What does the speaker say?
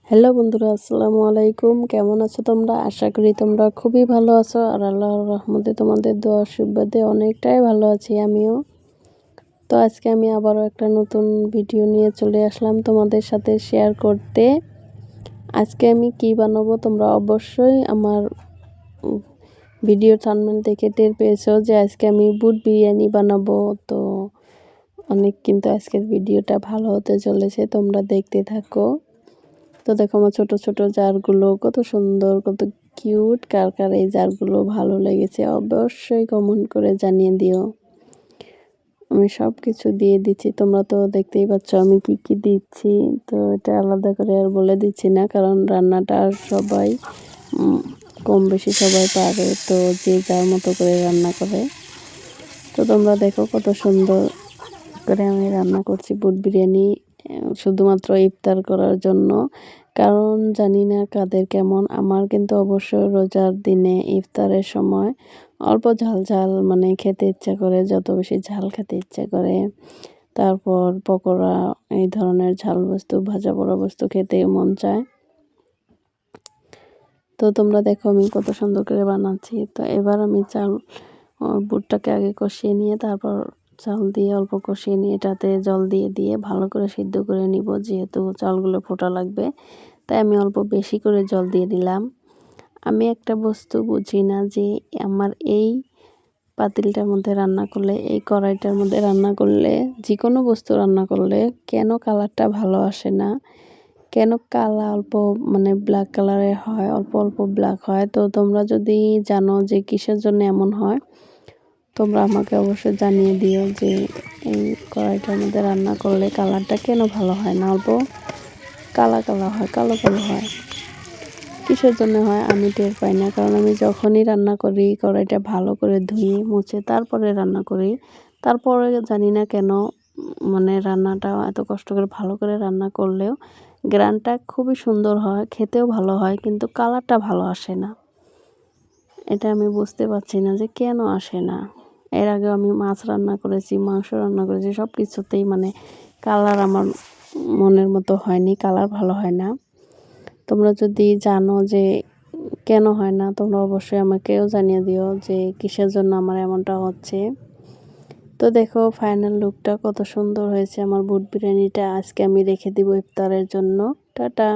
Hello বন্ধুরা, আসসালামু আলাইকুম। কেমন আছো তোমরা? আশা করি তোমরা খুবই ভালো আছো আর আল্লাহর রহমতে তোমাদের দোয়া আশীর্বাদে অনেকটাই ভালো আছি আমিও। তো আজকে আমি আবারও একটা নতুন ভিডিও নিয়ে চলে আসলাম তোমাদের সাথে শেয়ার করতে। আজকে আমি কি বানাবো তোমরা অবশ্যই আমার ভিডিও থাম্বনেল দেখে টের পেয়েছো যে আজকে আমি বুট বিরিয়ানি বানাবো। তো কিন্তু আজকের ভিডিওটা ভালো হতে চলেছে, তোমরা দেখতে থাকো। তো দেখো আমার ছোট ছোট জারগুলো কত সুন্দর, কত কিউট। কার কার এই জারগুলো ভালো লেগেছে অবশ্যই কমেন্ট করে জানিয়ে দিও। আমি সব কিছু দিয়ে দিচ্ছি, তোমরা তো দেখতেই পাচ্ছ আমি কি কি দিচ্ছি। তো এটা আলাদা করে আর বলে দিচ্ছি না, কারণ রান্নাটা সবাই কম বেশি সবাই পারে, তো যে যার মতো করে রান্না করে। তো তোমরা দেখো কত সুন্দর করে আমি রান্না করছি বুট বিরিয়ানি, শুধুমাত্র ইফতার করার জন্য। কারণ জানি না কাদের কেমন, আমার কিন্তু অবশ্যই রোজার দিনে ইফতারের সময় অল্প ঝাল ঝাল মানে খেতে ইচ্ছা করে, যত বেশি ঝাল খেতে ইচ্ছা করে। তারপর পকোড়া, এই ধরনের ঝাল বস্তু, ভাজা পোড়া বস্তু খেতে মন চায়। তো তোমরা দেখো আমি কত সুন্দর করে বানাচ্ছি। তো এবার আমি বুটটাকে আগে কষিয়ে নিয়ে তারপর চাল দিয়ে অল্প কষিয়ে নিয়ে এটাতে জল দিয়ে দিয়ে ভালো করে সিদ্ধ করে নিব, যেহেতু চালগুলো ফোটা লাগবে তাই আমি অল্প বেশি করে জল দিয়ে দিলাম। আমি একটা বস্তু বুঝি না যে আমার এই পাতিলটার মধ্যে রান্না করলে, এই কড়াইটার মধ্যে রান্না করলে, যে কোনো বস্তু রান্না করলে কেন কালারটা ভালো আসে না, কেন কালা অল্প মানে ব্ল্যাক কালারের হয়, অল্প অল্প ব্ল্যাক হয়। তো তোমরা যদি জানো যে কিসের জন্য এমন হয়, তোমরা আমাকে অবশ্যই জানিয়ে দিও যে এই কড়াইটার মধ্যে রান্না করলে কালারটা কেন ভালো হয় না, অল্প কালা কালা হয়, কালো কালো হয়। কিসের জন্য হয় আমি টের পাই না, কারণ আমি যখনই রান্না করি কড়াইটা ভালো করে ধুয়ে মুছে তারপরে রান্না করি। তারপরে জানি না কেন মানে রান্নাটা এত কষ্ট করে ভালো করে রান্না করলেও গ্রানটা খুবই সুন্দর হয়, খেতেও ভালো হয়, কিন্তু কালারটা ভালো আসে না। এটা আমি বুঝতে পারছি না যে কেন আসে না। এর আগেও আমি মাছ রান্না করেছি, মাংস রান্না করেছি, সব কিছুতেই মানে কালার আমার মনের মতো হয়নি, কালার ভালো হয় না। তোমরা যদি জানো যে কেন হয় না, তোমরা অবশ্যই আমাকেও জানিয়ে দিও যে কিসের জন্য আমার এমনটা হচ্ছে। তো দেখো ফাইনাল লুকটা কত সুন্দর হয়েছে আমার বুট বিরিয়ানিটা। আজকে আমি রেখে দিব ইফতারের জন্য। টাটা।